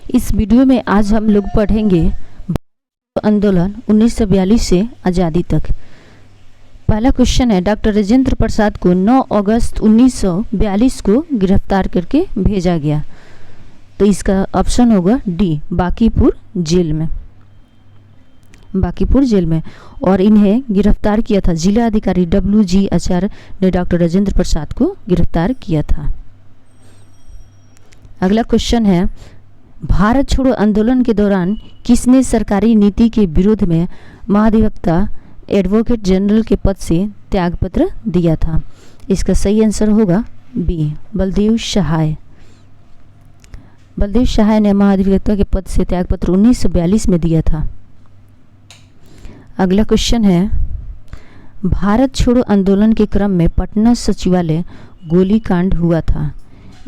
इस वीडियो में आज हम लोग पढ़ेंगे आंदोलन 1942 से आज़ादी तक। पहला क्वेश्चन है, डॉक्टर राजेंद्र प्रसाद को 9 अगस्त 1942 को गिरफ्तार करके भेजा गया। तो इसका ऑप्शन होगा डी, बांकीपुर जेल में। बांकीपुर जेल में। और इन्हें गिरफ्तार किया था जिला अधिकारी WG आचार्य ने डॉक्टर राजेंद्र प्रसाद को गिरफ्तार किया था। अगला क्वेश्चन है, भारत छोड़ो आंदोलन के दौरान किसने सरकारी नीति के विरोध में महाधिवक्ता एडवोकेट जनरल के पद से त्यागपत्र दिया था? इसका सही आंसर होगा बी, बलदेव सहाय। बलदेव सहाय ने महाधिवक्ता के पद से त्यागपत्र 1942 में दिया था। अगला क्वेश्चन है, भारत छोड़ो आंदोलन के क्रम में पटना सचिवालय गोलीकांड हुआ था।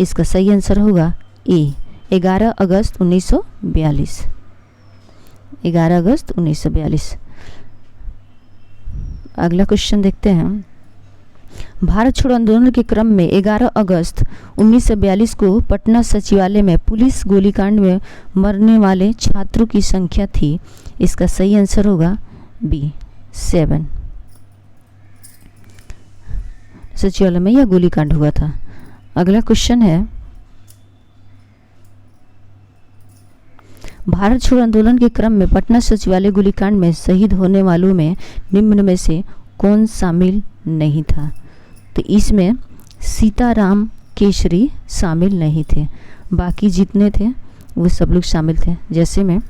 इसका सही आंसर होगा ए, 11 अगस्त 1942। 11 अगस्त 1942। अगला क्वेश्चन देखते हैं, भारत छोड़ो आंदोलन के क्रम में 11 अगस्त 1942 को पटना सचिवालय में पुलिस गोलीकांड में मरने वाले छात्रों की संख्या थी। इसका सही आंसर होगा बी, 7। सचिवालय में यह गोलीकांड हुआ था। अगला क्वेश्चन है, भारत छोड़ो आंदोलन के क्रम में पटना सचिवालय गोलीकांड में शहीद होने वालों में निम्न में से कौन शामिल नहीं था? तो इसमें सीताराम केसरी शामिल नहीं थे, बाकी जितने थे वो सब लोग शामिल थे। जैसे में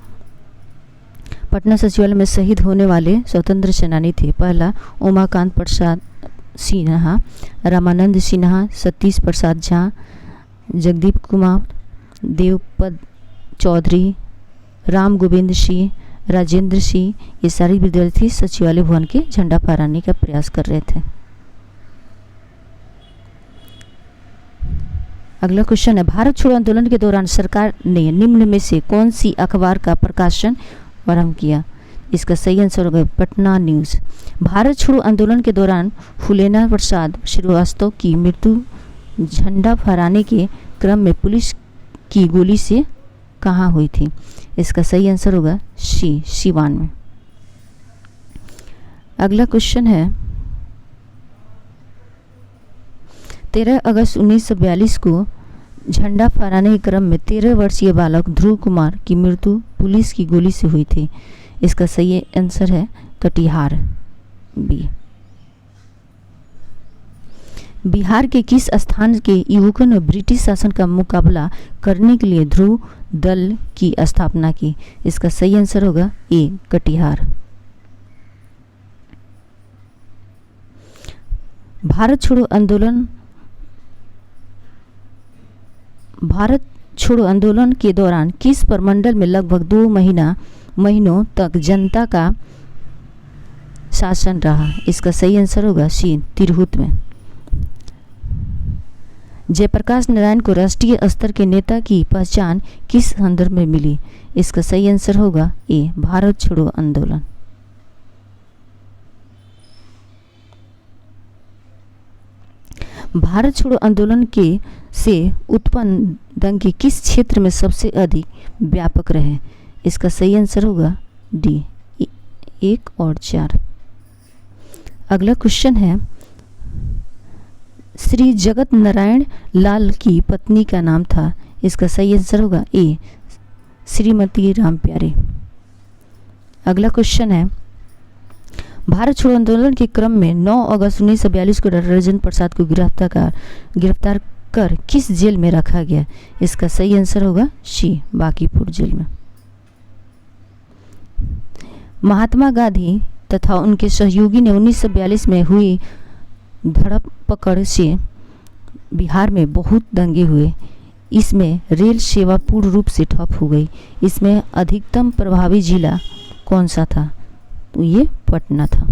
पटना सचिवालय में शहीद होने वाले स्वतंत्र सेनानी थे, पहला उमाकांत प्रसाद सिन्हा, रामानंद सिन्हा, सतीश प्रसाद झा, जगदीप कुमार, देवपद चौधरी, राम गोविंद सिंह, राजेंद्र सिंह, ये सारे विद्यार्थी सचिवालय भवन के झंडा फहराने का प्रयास कर रहे थे। अगला क्वेश्चन है, भारत छोड़ो आंदोलन के दौरान सरकार ने निम्न में से कौन सी अखबार का प्रकाशन आरंभ किया? इसका सही आंसर होगा पटना न्यूज़। भारत छोड़ो आंदोलन के दौरान फूलेना प्रसाद श्रीवास्तव की मृत्यु झंडा फहराने के क्रम में पुलिस की गोली से कहाँ हुई थी? इसका सही आंसर होगा सी, सिवान में। अगला क्वेश्चन है, 13 अगस्त 1942 को झंडा फहराने के क्रम में 13 वर्षीय बालक ध्रुव कुमार की मृत्यु पुलिस की गोली से हुई थी। इसका सही आंसर है कटिहार, बी। बिहार के किस स्थान के युवकों ने ब्रिटिश शासन का मुकाबला करने के लिए ध्रुव दल की स्थापना की? इसका सही आंसर होगा ए, कटिहार। भारत छोड़ो आंदोलन के दौरान किस प्रमंडल में लगभग 2 महीनों तक जनता का शासन रहा? इसका सही आंसर होगा सी, तिरहुत में। जयप्रकाश नारायण को राष्ट्रीय स्तर के नेता की पहचान किस संदर्भ में मिली? इसका सही आंसर होगा ए, भारत छोड़ो आंदोलन। भारत छोड़ो आंदोलन के से उत्पन्न दंगे किस क्षेत्र में सबसे अधिक व्यापक रहे? इसका सही आंसर होगा डी, 1 और 4। अगला क्वेश्चन है, श्री जगत नारायण लाल की पत्नी का नाम था? इसका सही आंसर होगा ए, श्रीमती रामप्यारी। अगला क्वेश्चन है, भारत छोड़ो आंदोलन के क्रम में 9 अगस्त 1942 को डॉक्टर राजेंद्र प्रसाद को गिरफ्तार कर किस जेल में रखा गया? इसका सही आंसर होगा सी, बांकीपुर जेल में। महात्मा गांधी तथा उनके सहयोगी ने 1942 में हुई धरपकड़ से बिहार में बहुत दंगे हुए। इसमें रेल सेवा पूर्ण रूप से ठप हो गई। इसमें अधिकतम प्रभावी जिला कौन सा था? तो ये पटना था।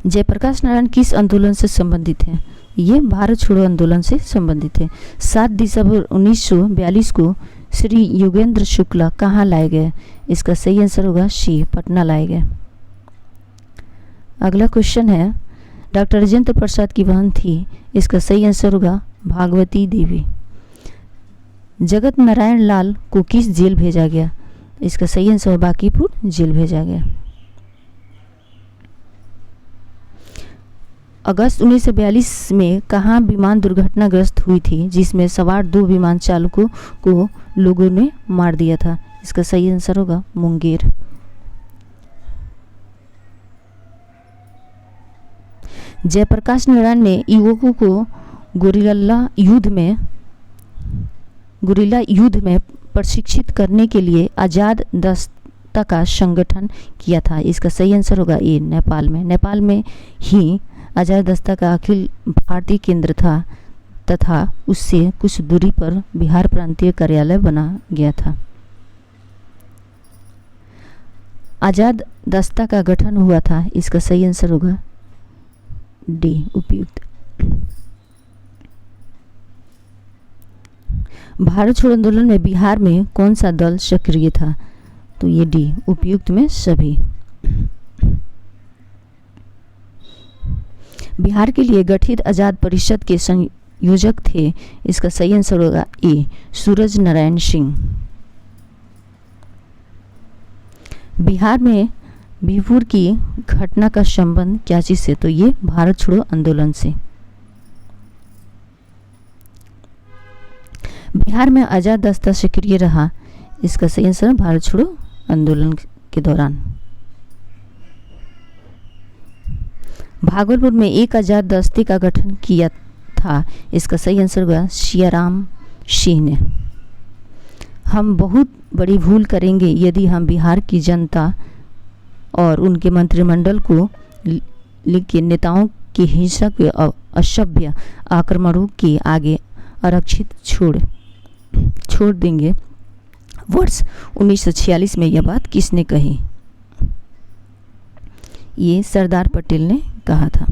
जयप्रकाश नारायण किस आंदोलन से संबंधित है? ये भारत छोड़ो आंदोलन से संबंधित है। 7 दिसंबर 1942 को श्री योगेंद्र शुक्ला कहाँ लाए गए? इसका सही आंसर होगा सी, पटना लाए गए। अगला क्वेश्चन है, डॉक्टर राजेंद्र प्रसाद की बहन थी? इसका सही आंसर होगा भागवती देवी। जगत नारायण लाल को किस जेल भेजा गया? इसका सही आंसर बांकीपुर जेल भेजा गया। अगस्त 1942 में कहाँ विमान दुर्घटनाग्रस्त हुई थी जिसमें सवार 2 विमान चालकों को लोगों ने मार दिया था? इसका सही आंसर होगा मुंगेर। जयप्रकाश नारायण ने युवकों को गुरिल्ला युद्ध में प्रशिक्षित करने के लिए आज़ाद दस्ता का संगठन किया था। इसका सही आंसर होगा ए नेपाल में ही आज़ाद दस्ता का अखिल भारतीय केंद्र था तथा उससे कुछ दूरी पर बिहार प्रांतीय कार्यालय बना गया था। आज़ाद दस्ता का गठन हुआ था। इसका सही आंसर होगा डी उपयुक्त। भारत छोड़ो आंदोलन में बिहार में कौन सा दल सक्रिय था? तो ये डी उपयुक्त में सभी। बिहार के लिए गठित आजाद परिषद के संयोजक थे। इसका सही आंसर होगा ए सूरज नारायण सिंह। बिहार में बिहपुर की घटना का संबंध क्या चीज से? तो ये भारत छोड़ो आंदोलन से। बिहार में आजाद दस्ता सक्रिय रहा। इसका सही आंसर भारत छोड़ो आंदोलन के दौरान। भागलपुर में एक आजाद दस्ते का गठन किया था। इसका सही आंसर होगा सियाराम सिंह ने। हम बहुत बड़ी भूल करेंगे यदि हम बिहार की जनता और उनके मंत्रिमंडल को के नेताओं के हिंसक व असभ्य आक्रमणों के आगे आरक्षित छोड़ देंगे। वर्ष 1946 में यह बात किसने कही? ये सरदार पटेल ने कहा था।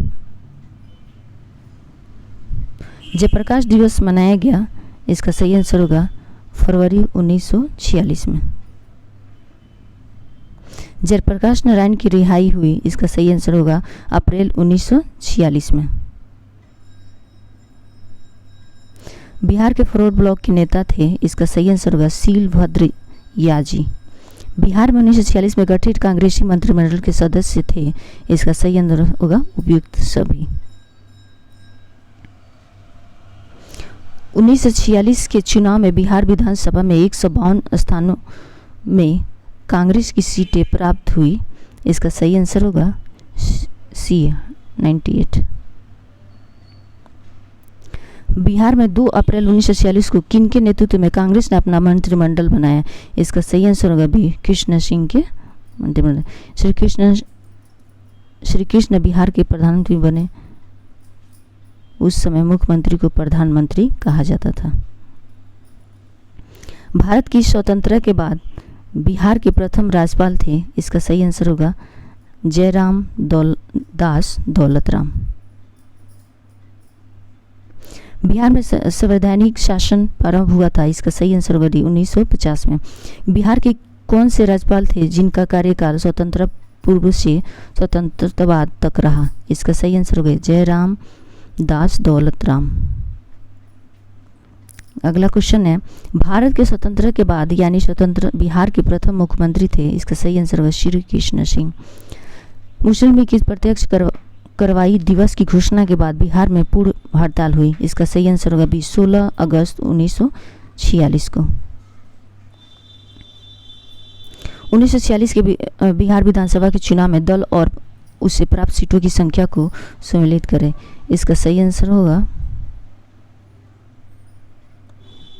जयप्रकाश दिवस मनाया गया। इसका सही आंसर होगा फरवरी 1946 में। जयप्रकाश नारायण की रिहाई हुई। इसका सही आंसर होगा अप्रैल 1946 में। बिहार के फॉरवर्ड ब्लॉक के नेता थे। इसका सही आंसर होगा शीलभद्र याजी। बिहार में 1946 में गठित कांग्रेसी मंत्रिमंडल के सदस्य थे। इसका सही आंसर होगा उपयुक्त सभी। 1946 के चुनाव में बिहार विधानसभा में 152 स्थानों में कांग्रेस की सीटें प्राप्त हुई। इसका सही आंसर होगा सी 98। बिहार में 2 अप्रैल 1946 को किन के नेतृत्व में कांग्रेस ने अपना मंत्रिमंडल बनाया? इसका सही आंसर होगा बी कृष्ण सिंह के मंत्रिमंडल। श्री कृष्ण बिहार के प्रधानमंत्री बने। उस समय मुख्यमंत्री को प्रधानमंत्री कहा जाता था। भारत की स्वतंत्रता के बाद बिहार के प्रथम राज्यपाल थे। इसका सही आंसर होगा जयराम दास दौलतराम। बिहार में संवैधानिक शासन प्रारंभ हुआ था। इसका सही आंसर होगा डी 1950 में। बिहार के कौन से राज्यपाल थे जिनका कार्यकाल स्वतंत्रता पूर्व से स्वतंत्रता बाद तक रहा? इसका सही आंसर होगा जयराम दास दौलतराम। अगला क्वेश्चन है भारत के स्वतंत्रता के बाद यानी स्वतंत्र बिहार के प्रथम मुख्यमंत्री थे। इसका सही आंसर होगा श्री कृष्ण सिंह। मुस्लिम लीग की प्रत्यक्ष कार्रवाई दिवस की घोषणा के बाद बिहार में पूर्ण हड़ताल हुई। इसका सही आंसर होगा 16 अगस्त 1946 को। 1946 के बिहार विधानसभा के चुनाव में दल और उससे प्राप्त सीटों की संख्या को सम्मिलित करें। इसका सही आंसर होगा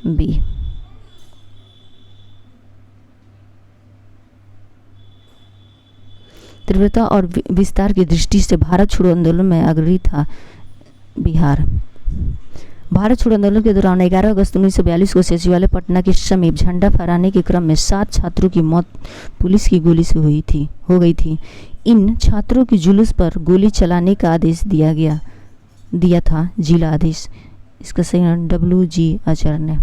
बी। तीव्रता और विस्तार की दृष्टि से भारत छोड़ो आंदोलन में अग्रणी था बिहार। भारत छोड़ो आंदोलन के दौरान 11 अगस्त 1942 को सचिवालय पटना के समीप झंडा फहराने के क्रम में 7 छात्रों की मौत पुलिस की गोली से हो गई थी। इन छात्रों के जुलूस पर गोली चलाने का आदेश दिया था जिला आदेश। इसका सही नाम WG आचार्य ने।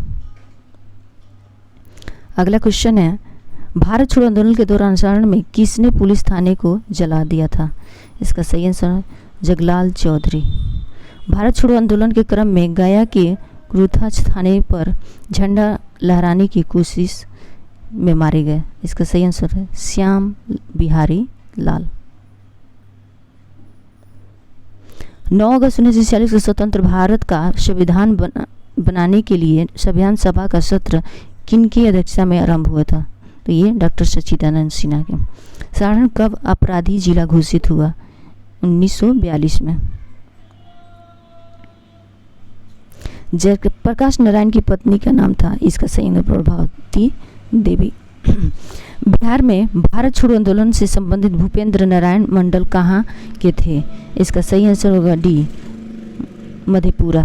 अगला क्वेश्चन है भारत छोड़ो आंदोलन के दौरान सारण में किसने पुलिस थाने को जला दिया था? इसका सही आंसर जगलाल चौधरी। भारत छोड़ो आंदोलन के क्रम में गया के क्रूथाच थाने पर झंडा लहराने की कोशिश में मारे गए। इसका सही आंसर है श्याम बिहारी लाल। 9 अगस्त 1946 को स्वतंत्र भारत का संविधान बनाने के लिए संविधान सभा का सत्र किनकी अध्यक्षता में आरंभ हुआ था? तो ये डॉक्टर सच्चिदानंद सिन्हा के। सारण कब अपराधी जिला घोषित हुआ? 1942 में। जयप्रकाश नारायण की पत्नी का नाम था? इसका सही आंसर प्रभावती देवी। बिहार में भारत छोड़ो आंदोलन से संबंधित भूपेंद्र नारायण मंडल कहाँ के थे? इसका सही आंसर होगा डी मधेपुरा।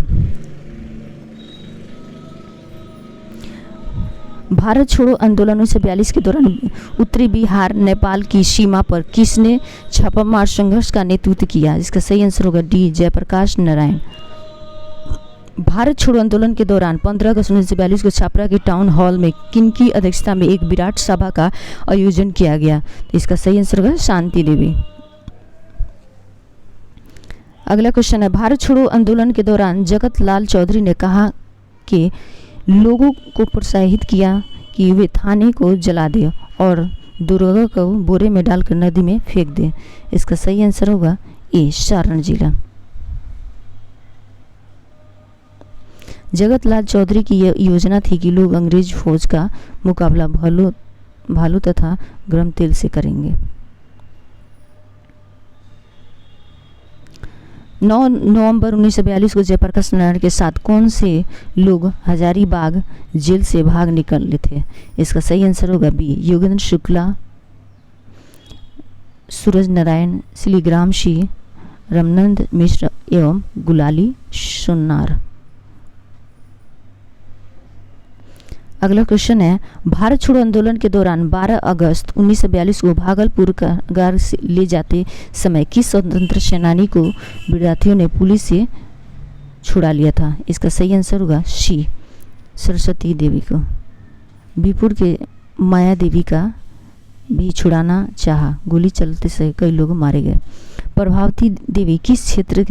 भारत छोड़ो आंदोलन 1942 के दौरान उत्तरी बिहार नेपाल की सीमा पर किसने छापामार संघर्ष का नेतृत्व किया? इसका सही आंसर होगा डी जयप्रकाश नारायण। भारत छोड़ो आंदोलन के दौरान 15 अगस्त 1942 को छापरा के टाउन हॉल में किनकी अध्यक्षता में एक विराट सभा का आयोजन किया गया? इसका सही आंसर होगा शांति देवी। अगला क्वेश्चन है, भारत छोड़ो आंदोलन के दौरान जगत लाल चौधरी ने कहा कि लोगों को प्रोत्साहित किया कि वे थाने को जला दें और दुर्गा को बोरे में डालकर नदी में फेंक दें। इसका सही आंसर होगा ए सारण जिला। जगत लाल चौधरी की यह योजना थी कि लोग अंग्रेज फौज का मुकाबला भालू तथा गरम तेल से करेंगे। 9 नवंबर 1942 को जयप्रकाश नारायण के साथ कौन से लोग हजारीबाग जेल से भाग निकले थे? इसका सही आंसर होगा बी योगेंद्र शुक्ला, सूरज नारायण, शिलीग्राम सिंह, रामानंद मिश्र एवं गुलाली सुन्नार। अगला क्वेश्चन है, भारत छोड़ो आंदोलन के दौरान 12 अगस्त 1942 को भागलपुर कारागार से ले जाते समय किस स्वतंत्र सेनानी को विद्यार्थियों ने पुलिस से छुड़ा लिया था? इसका सही आंसर होगा सी सरस्वती देवी को। बीपुर के माया देवी का भी छुड़ाना चाहा, गोली चलते से कई लोग मारे गए। प्रभावती देवी किस क्षेत्र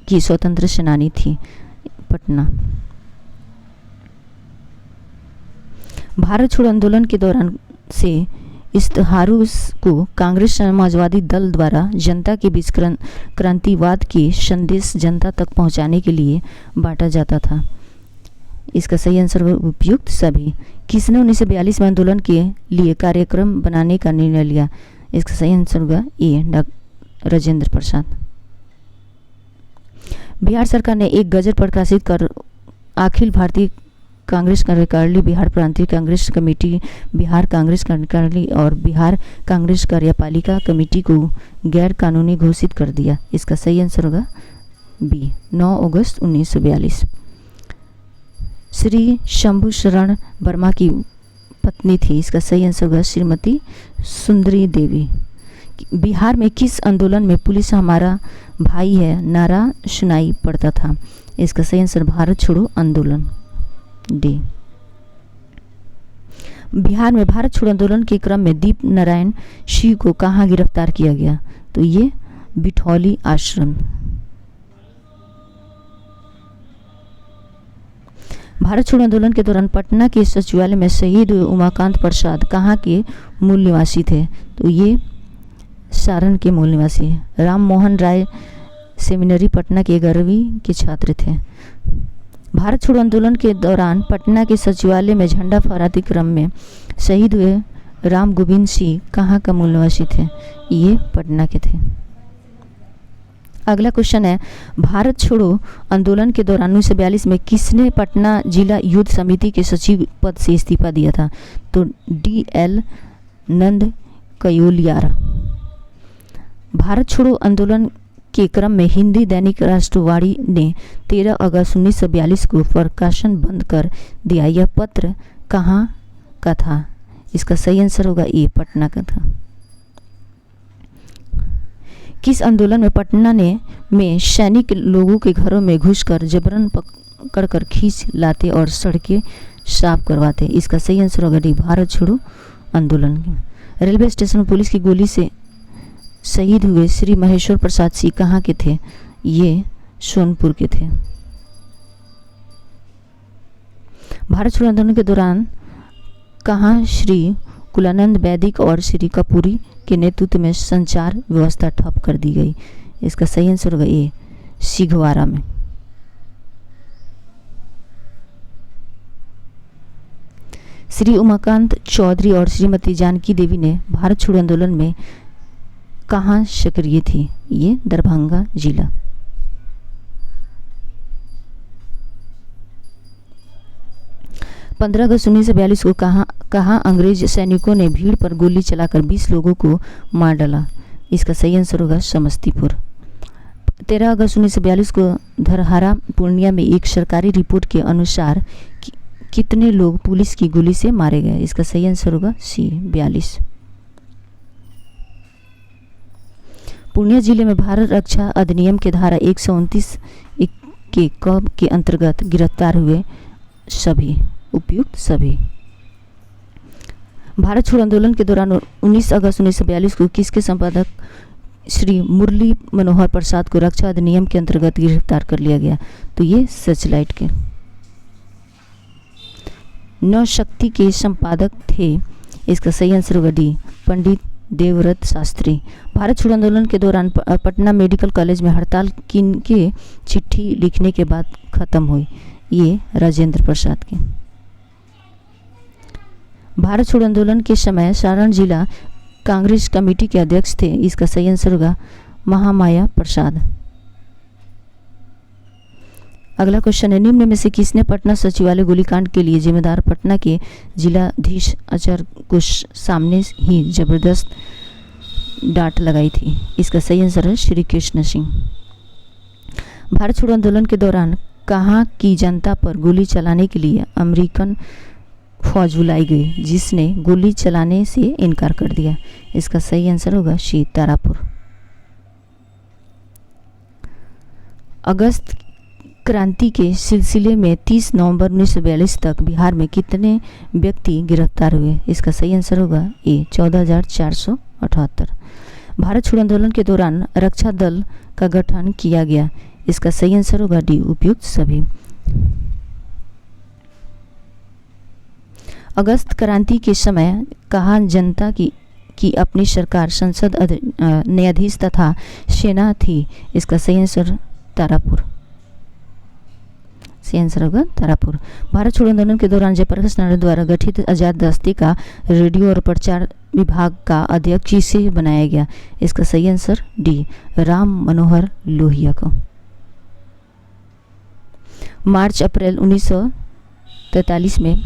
की स्वतंत्र सेनानी थी? पटना। भारत छोड़ो आंदोलन के दौरान से इश्तहारों को कांग्रेस समाजवादी दल द्वारा जनता के बीच क्रांतिवाद के संदेश जनता तक पहुंचाने के लिए बांटा जाता था। इसका सही आंसर उपयुक्त सभी। किसने 1942 में आंदोलन के लिए कार्यक्रम बनाने का निर्णय लिया? इसका सही आंसर होगा ए राजेंद्र प्रसाद। बिहार सरकार ने एक गजट प्रकाशित कर अखिल भारतीय कांग्रेस कार्यकारिणी, बिहार प्रांतीय कांग्रेस कमेटी, बिहार कांग्रेस कार्यकारिणी और बिहार कांग्रेस कार्यपालिका कमेटी को गैर कानूनी घोषित कर दिया। इसका सही आंसर होगा बी 9 अगस्त 1942। श्री शंभू शरण वर्मा की पत्नी थी? इसका सही आंसर होगा श्रीमती सुंदरी देवी। बिहार में किस आंदोलन में पुलिस हमारा भाई है नारा सुनाई पड़ता था? इसका सही आंसर भारत छोड़ो आंदोलन डी। बिहार में भारत छोड़ो आंदोलन के क्रम में दीप नारायण सिंह को कहाँ गिरफ्तार किया गया? तो ये बिठौली आश्रम। भारत छोड़ो आंदोलन के दौरान पटना के सचिवालय में शहीद हुए उमाकांत प्रसाद कहाँ के मूल निवासी थे? तो ये सारण के मूल निवासी है। राम मोहन राय सेमिनरी पटना के 11वीं के छात्र थे। भारत छोड़ो आंदोलन के दौरान पटना के सचिवालय में झंडा फहराते क्रम में शहीद हुए राम गोविंद सिंह कहाँ का मूल निवासी थे? ये पटना के थे। अगला क्वेश्चन है, भारत छोड़ो आंदोलन के दौरान 1942 में किसने पटना जिला युद्ध समिति के सचिव पद से इस्तीफा दिया था? तो DL नंद कयोलियार। भारत छोड़ो आंदोलन के क्रम में हिंदी दैनिक राष्ट्रवादी ने 13 अगस्त 1942 को प्रकाशन बंद कर दिया। यह पत्र कहाँ का था? इसका सही आंसर होगा ए पटना का था। किस आंदोलन में पटना में सैनिक लोगों के घरों में घुसकर जबरन पकड़कर खींच लाते और सड़कें साफ करवाते? इसका सही आंसर होगा डी भारत छोड़ो आंदोलन। रेलवे स्टेशन पुलिस की गोली से शहीद हुए श्री महेश्वर प्रसाद सिंह कहाँ के थे? ये सोनपुर के थे। भारत छोड़ो आंदोलन के दौरान कहाँ श्री कुलानंद वैदिक और श्री कपूरी के नेतृत्व में संचार व्यवस्था ठप कर दी गई? इसका सही आंसर होगा ए, सिघवारा में। श्री उमाकांत चौधरी और श्रीमती जानकी देवी ने भारत छोड़ो आंदोलन में कहाँ सक्रिय थी? ये दरभंगा जिला। पंद्रह अगस्त 1942 को कहाँ अंग्रेज सैनिकों ने भीड़ पर गोली चलाकर 20 लोगों को मार डाला? इसका सही आंसर होगा समस्तीपुर। 13 अगस्त 1942 को धरहरा पूर्णिया में एक सरकारी रिपोर्ट के अनुसार कितने लोग पुलिस की गोली से मारे गए? इसका सही आंसर होगा सी, 42। पूर्णिया जिले में भारत रक्षा अधिनियम के धारा 129 के क के अंतर्गत गिरफ्तार हुए सभी उपयुक्त सभी। भारत छोड़ो आंदोलन के दौरान 19 अगस्त 1942 को किसके संपादक श्री मुरली मनोहर प्रसाद को रक्षा अधिनियम के अंतर्गत गिरफ्तार कर लिया गया? तो ये सर्चलाइट के। नवशक्ति के संपादक थे? इसका सही आंसर होगा डी, पंडित देवव्रत शास्त्री। भारत छोड़ो आंदोलन के दौरान पटना मेडिकल कॉलेज में हड़ताल किन के चिट्ठी लिखने के बाद खत्म हुई? ये राजेंद्र प्रसाद के। भारत छोड़ो आंदोलन के समय सारण जिला कांग्रेस कमेटी के अध्यक्ष थे? इसका सही आंसर होगा महामाया प्रसाद। अगला क्वेश्चन है, निम्न में से किसने पटना सचिवालय गोलीकांड के लिए जिम्मेदार पटना के जिलाधीश अजहर को सामने ही जबरदस्त डांट लगाई थी? इसका सही आंसर है श्री कृष्ण सिंह। भारत छोड़ो आंदोलन के दौरान कहाँ की जनता पर गोली चलाने के लिए अमेरिकन फौज बुलाई गई जिसने गोली चलाने से इनकार कर दिया? इसका सही आंसर होगा सी, तारापुर। अगस्त क्रांति के सिलसिले में 30 नवंबर 1942 तक बिहार में कितने व्यक्ति गिरफ्तार हुए? इसका सही आंसर होगा ए, 14,478। भारत छोड़ो आंदोलन के दौरान रक्षा दल का गठन किया गया? इसका सही आंसर होगा डी, उपयुक्त सभी। अगस्त क्रांति के समय कहाँ जनता की अपनी सरकार, संसद, न्यायाधीश तथा सेना थी? इसका सही आंसर तारापुर। सही आंसर होगा तारापुर। भारत छोड़ो आंदोलन के दौरान जयप्रकाश नारायण द्वारा गठित आजाद दस्ते का रेडियो और प्रचार विभाग का अध्यक्ष किसे बनाया गया? इसका सही आंसर डी, राम मनोहर लोहिया को। मार्च अप्रैल 1943 में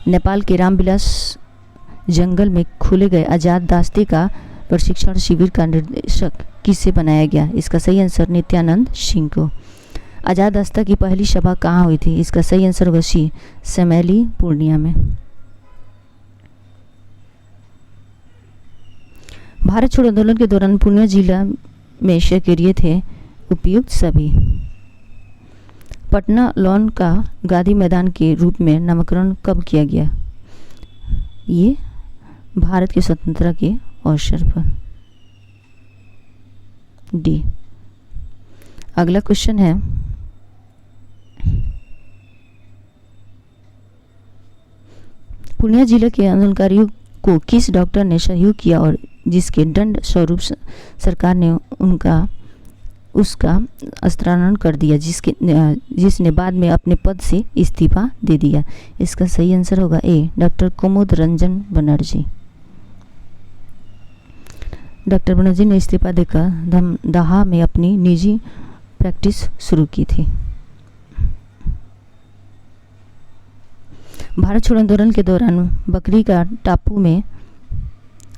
नेपाल के रामविलास जंगल में खोले गए आजाद दस्ते का प्रशिक्षण शिविर का निर्देशक किसे बनाया गया? इसका सही आंसर नित्यानंद सिंह को। आजाद दस्ता की पहली सभा कहाँ हुई थी? इसका सही आंसर होगा सी, समेली पूर्णिया में। भारत छोड़ो आंदोलन के दौरान पूर्णिया जिला में सक्रिय थे? उपयुक्त सभी। पटना लॉन का गांधी मैदान के रूप में नामकरण कब किया गया? ये भारत की स्वतंत्रता के अवसर पर, डी। अगला क्वेश्चन है, पूर्णिया जिले के आंदोलनकारियों को किस डॉक्टर ने सहयोग किया और जिसके दंड स्वरूप सरकार ने उसका स्थानांतरण कर दिया, जिसने बाद में अपने पद से इस्तीफा दे दिया? इसका सही आंसर होगा ए, डॉक्टर कुमुद रंजन बनर्जी। डॉक्टर बनर्जी ने इस्तीफा देकर दमदहा में अपनी निजी प्रैक्टिस शुरू की थी। भारत छोड़ो आंदोलन के दौरान बकरी का टापू में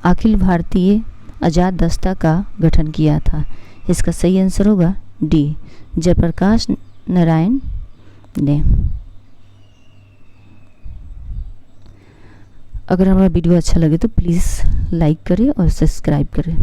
अखिल भारतीय आजाद दस्ता का गठन किया था? इसका सही आंसर होगा डी, जयप्रकाश नारायण ने। अगर हमारा वीडियो अच्छा लगे तो प्लीज़ लाइक करें और सब्सक्राइब करें।